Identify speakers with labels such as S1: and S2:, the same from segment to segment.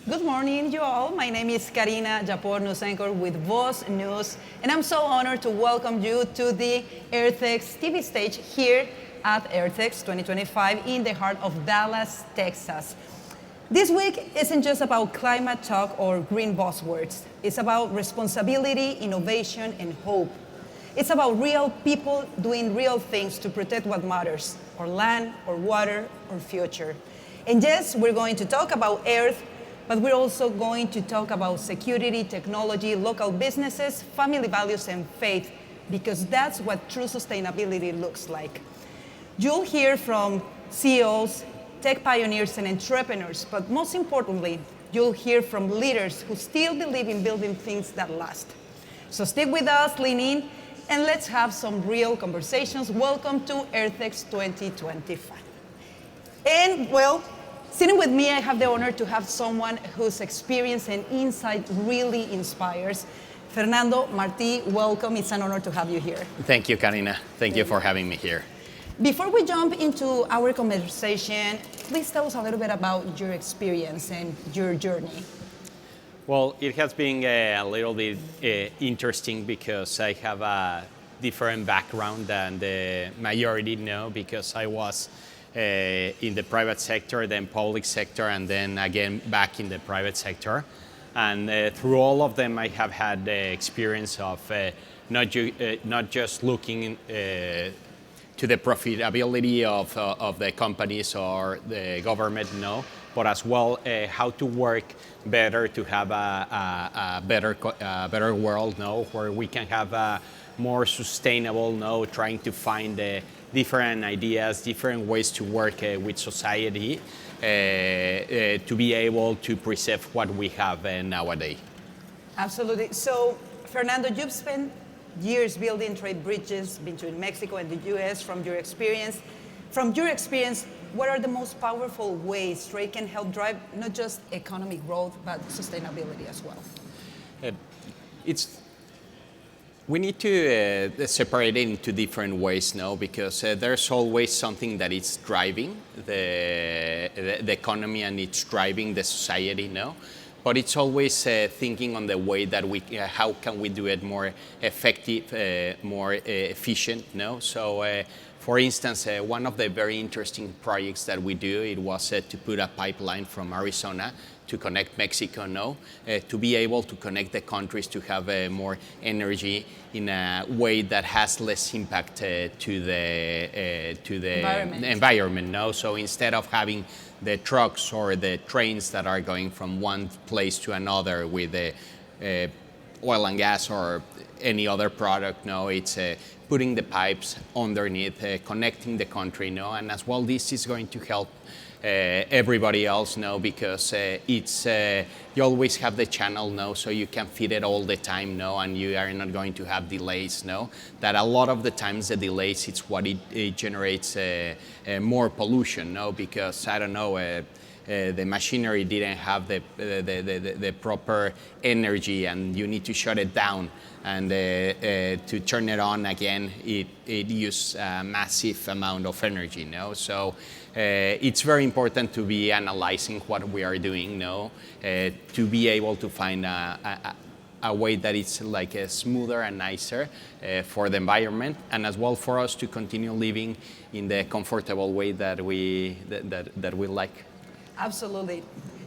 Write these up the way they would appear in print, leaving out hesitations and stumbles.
S1: Good morning, you all. My name is Karina, Yapor news anchor with Voz News, and I'm so honored to welcome you to the Earthex TV stage here at Earthex 2025 in the heart of Dallas, Texas. This week isn't just about climate talk or green buzzwords. It's about responsibility, innovation, and hope. It's about real people doing real things to protect what matters, our land, our water, our future. And yes, we're going to talk about Earth, but we're also going to talk about security, technology, local businesses, family values, and faith, because that's what true sustainability looks like. You'll hear from CEOs, tech pioneers, and entrepreneurs, but most importantly, you'll hear from leaders who still believe in building things that last. So stick with us, lean in, and let's have some real conversations. Welcome to Earthex 2025. And well, sitting with me, I have the honor to have someone whose experience and insight really inspires. Fernando, Marti, welcome. It's an honor to have you here.
S2: Thank you, Karina. Thank you for having me here.
S1: Before we jump into our conversation, please tell us a little bit about your experience and your journey.
S2: Well, it has been a little bit interesting because I have a different background than the majority know, because I was in the private sector, then public sector, and then again back in the private sector. And through all of them, I have had the experience of not just looking to the profitability of the companies or the government, no, but as well how to work better to have a better world, no, where we can have a more sustainable, no, trying to find different ideas, different ways to work with society to be able to preserve what we have nowadays.
S1: Absolutely. So, Fernando, you've spent years building trade bridges between Mexico and the US. From your experience, what are the most powerful ways trade can help drive not just economic growth, but sustainability as well?
S2: We need to separate it into different ways now, because there's always something that is driving the economy and it's driving the society now. But it's always thinking on the way that how can we do it more effective, more efficient, no? So, for instance, one of the very interesting projects that we do, it was to put a pipeline from Arizona to connect Mexico, no? To be able to connect the countries to have more energy in a way that has less impact to the environment, no? So instead of having the trucks or the trains that are going from one place to another with oil and gas or any other product, no, it's putting the pipes underneath, connecting the country, no, and as well this is going to help everybody else, no, because it's you always have the channel, no, so you can feed it all the time, no, and you are not going to have delays, no. That a lot of the times the delays, it's what it generates more pollution, no, because I don't know. The machinery didn't have the proper energy, and you need to shut it down, and to turn it on again, it uses a massive amount of energy, no? So it's very important to be analyzing what we are doing, no? To be able to find a way that it's like smoother and nicer for the environment, and as well for us to continue living in the comfortable way that we like.
S1: Absolutely.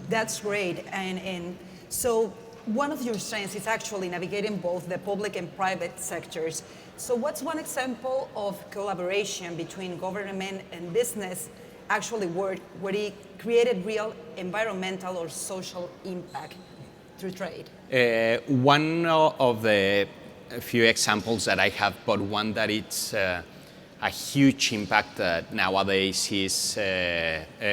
S1: That's great. And so one of your strengths is actually navigating both the public and private sectors. So what's one example of collaboration between government and business actually worked, where it created real environmental or social impact through trade?
S2: One of the few examples that I have, but one that it's a huge impact nowadays is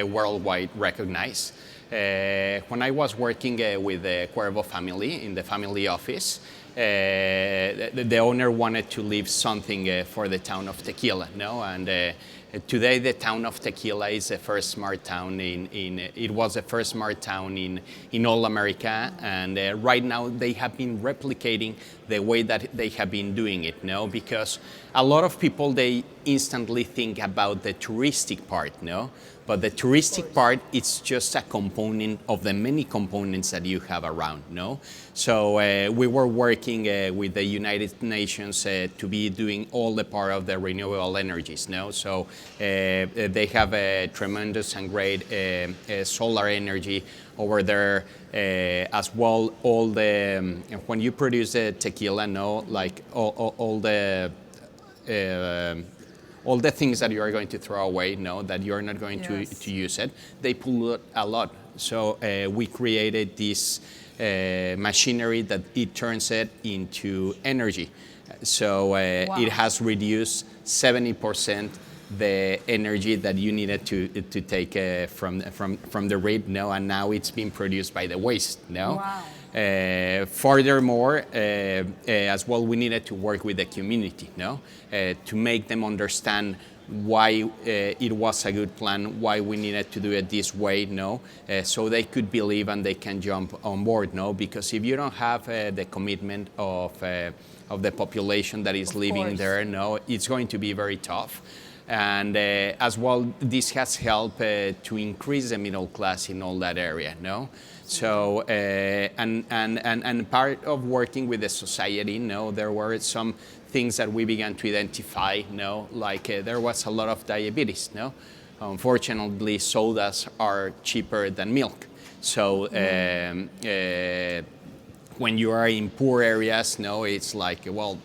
S2: worldwide recognized. When I was working with the Cuervo family in the family office, the owner wanted to leave something for the town of Tequila, no? And today the town of Tequila is the first smart town it was the first smart town in all America, and right now they have been replicating the way that they have been doing it, no? Because a lot of people, they instantly think about the touristic part, no? But the touristic part, it's just a component of the many components that you have around, no? So we were working with the United Nations to be doing all the part of the renewable energies, no? So they have a tremendous and great solar energy over there, as well. All the when you produce the tequila, no, like all the things that you are going to throw away, no, that you are not going to use it, they pollute a lot. So we created this machinery that it turns it into energy. So it has reduced 70% the energy that you needed to take from the grid, no, and now it's being produced by the waste, no.
S1: Wow.
S2: Furthermore, as well, we needed to work with the community, no, to make them understand why it was a good plan, why we needed to do it this way, no, so they could believe and they can jump on board, no, because if you don't have the commitment of the population that is living there, no, it's going to be very tough. And as well, this has helped to increase the middle class in all that area, no? So, and part of working with the society, no, there were some things that we began to identify, no, like there was a lot of diabetes, no? Unfortunately, sodas are cheaper than milk. So, when you are in poor areas, no, it's like, well,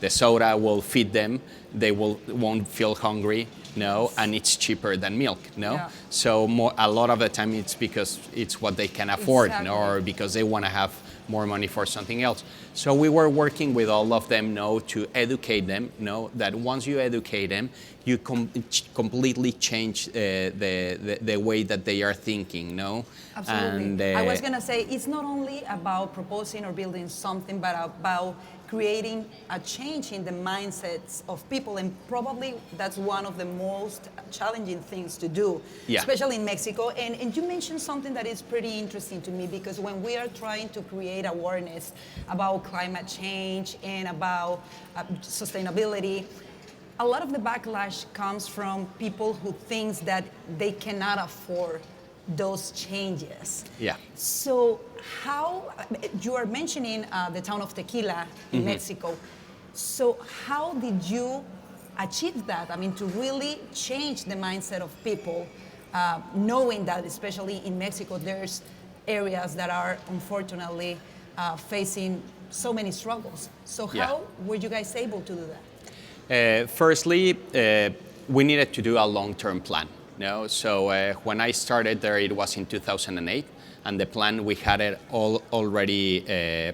S2: the soda will feed them, they won't feel hungry, no, and it's cheaper than milk, no. Yeah. So a lot of the time it's because it's what they can afford, no, or because they want to have more money for something else. So we were working with all of them, no, to educate them, no, that once you educate them, you completely change the way that they are thinking, no.
S1: Absolutely. And I was gonna say it's not only about proposing or building something, but about creating a change in the mindsets of people, and probably that's one of the most challenging things to do, especially in Mexico. And you mentioned something that is pretty interesting to me, because when we are trying to create awareness about climate change and about sustainability, a lot of the backlash comes from people who think that they cannot afford those changes. Yeah. So how, you are mentioning the town of Tequila in Mexico. So how did you achieve that? I mean, to really change the mindset of people, knowing that especially in Mexico, there's areas that are unfortunately facing so many struggles. So how were you guys able to do that?
S2: Firstly, we needed to do a long-term plan. No, so when I started there, it was in 2008, and the plan we had it all already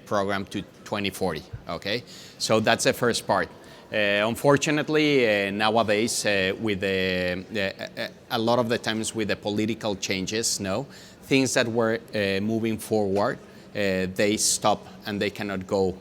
S2: programmed to 2040. Okay, so that's the first part. Unfortunately, nowadays, with a lot of the times with the political changes, no, things that were moving forward, they stop and they cannot go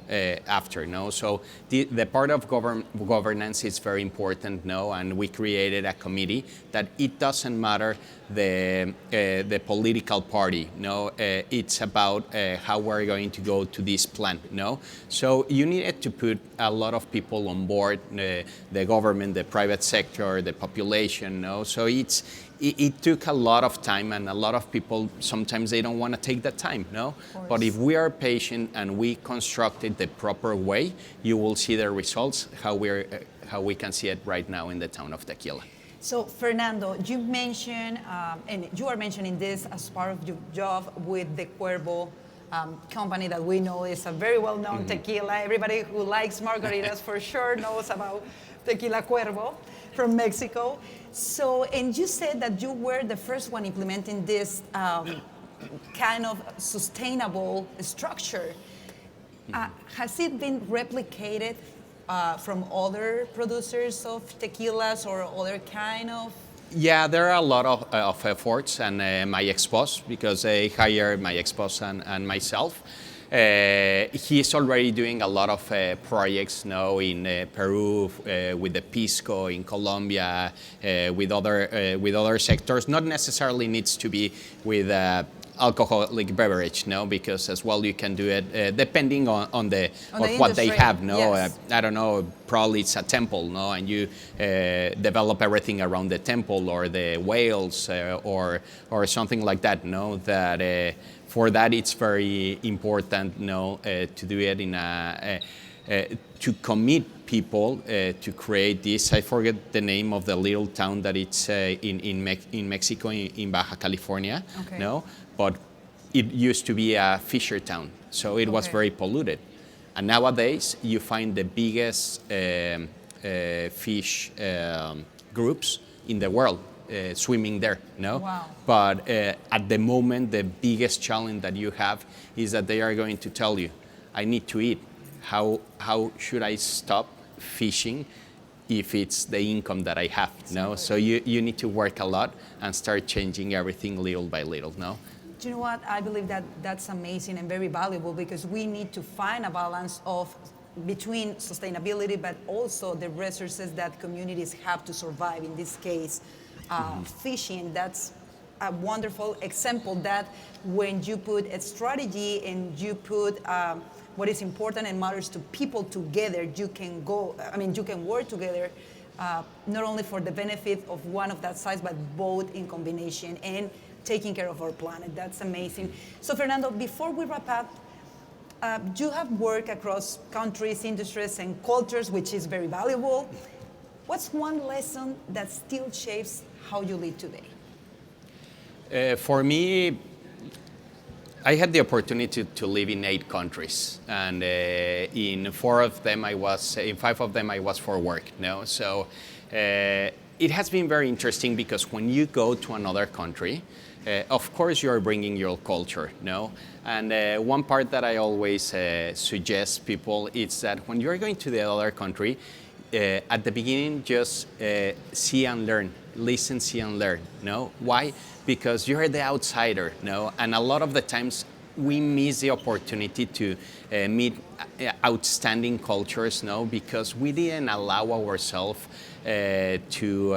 S2: after, no? So the part of governance is very important, no? And we created a committee that it doesn't matter the political party, no? It's about how we're going to go to this plan, no? So you needed to put a lot of people on board, the government, the private sector, the population, no? So it took a lot of time, and a lot of people, sometimes they don't want to take that time, no? But if we are patient and we construct it the proper way, you will see the results, how we can see it right now in the town of Tequila.
S1: So Fernando, you mentioned, and you are mentioning this as part of your job with the Cuervo company that we know is a very well-known tequila. Everybody who likes margaritas for sure knows about Tequila Cuervo from Mexico. So, and you said that you were the first one implementing this kind of sustainable structure. Has it been replicated from other producers of tequilas or other kind of?
S2: Yeah, there are a lot of efforts, and my ex-boss, because they hired my ex-boss and myself. He's already doing a lot of projects now in Peru, with the Pisco, in Colombia, with other sectors. Not necessarily needs to be with alcoholic beverage, no, because as well you can do it depending on what they
S1: industry,
S2: have, no.
S1: yes.
S2: I don't know, probably it's a temple, no, and you develop everything around the temple or the whales or something like that, no. That for that it's very important, no, to do it in a to commit people to create this. I forget the name of the little town that it's in Mexico, in Baja California,
S1: Okay.
S2: no, but it used to be a fisher town, so it was very polluted. And nowadays you find the biggest fish groups in the world swimming there, no?
S1: Wow.
S2: But at the moment, the biggest challenge that you have is that they are going to tell you, I need to eat. How should I stop fishing if it's the income that I have, no? So you need to work a lot and start changing everything little by little, no?
S1: Do you know what? I believe that that's amazing and very valuable, because we need to find a balance between sustainability, but also the resources that communities have to survive. In this case, fishing. That's a wonderful example that when you put a strategy and you put what is important and matters to people together, you can work together, not only for the benefit of one of that size, but both in combination and taking care of our planet. That's amazing. So Fernando, before we wrap up, you have worked across countries, industries, and cultures, which is very valuable. What's one lesson that still shapes how you lead today?
S2: For me, I had the opportunity to live in 8 countries, and in 5 of them I was for work. No, so it has been very interesting, because when you go to another country, of course you are bringing your culture, no. And one part that I always suggest people is that when you are going to the other country, at the beginning just see and learn. Listen, see, and learn. No, why? Because you're the outsider. No, and a lot of the times we miss the opportunity to meet outstanding cultures. No, because we didn't allow ourselves to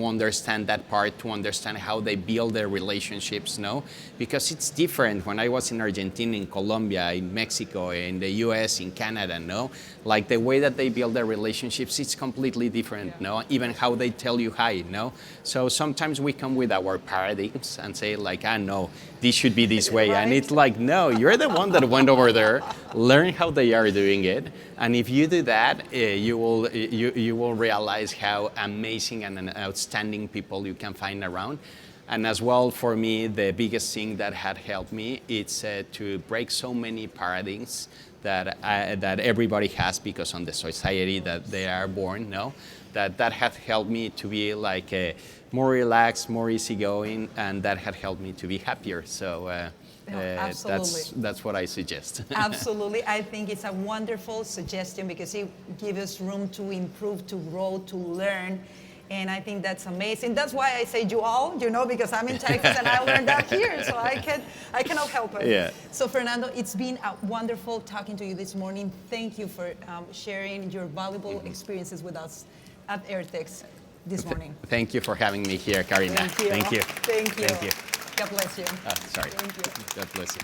S2: understand that part, to understand how they build their relationships. No, because it's different. When I was in Argentina, in Colombia, in Mexico, in the U.S., in Canada, no, like the way that they build their relationships, it's completely different. No, even how they tell you hi. No, so sometimes we come with our paradigms and say like, no, this should be this way, right? And it's like, no, you're the one that went over there, learn how they are doing it, and if you do that, you will realize how amazing and outstanding people you can find around. And as well, for me, the biggest thing that had helped me is to break so many paradigms that everybody has, because on the society that they are born, no, that had helped me to be like more relaxed, more easygoing, and that had helped me to be happier. So that's what I suggest.
S1: Absolutely. I think it's a wonderful suggestion, because it gives us room to improve, to grow, to learn. And I think that's amazing. That's why I say you all, because I'm in Texas and I learned that here, so I cannot help it.
S2: Yeah.
S1: So Fernando, it's been wonderful talking to you this morning. Thank you for sharing your valuable experiences with us at AirTex this morning.
S2: Thank you for having me here, Karina.
S1: Thank you.
S2: Thank you.
S1: Thank you.
S2: Thank you.
S1: God bless you.
S2: Sorry.
S1: Thank you.
S2: God bless you.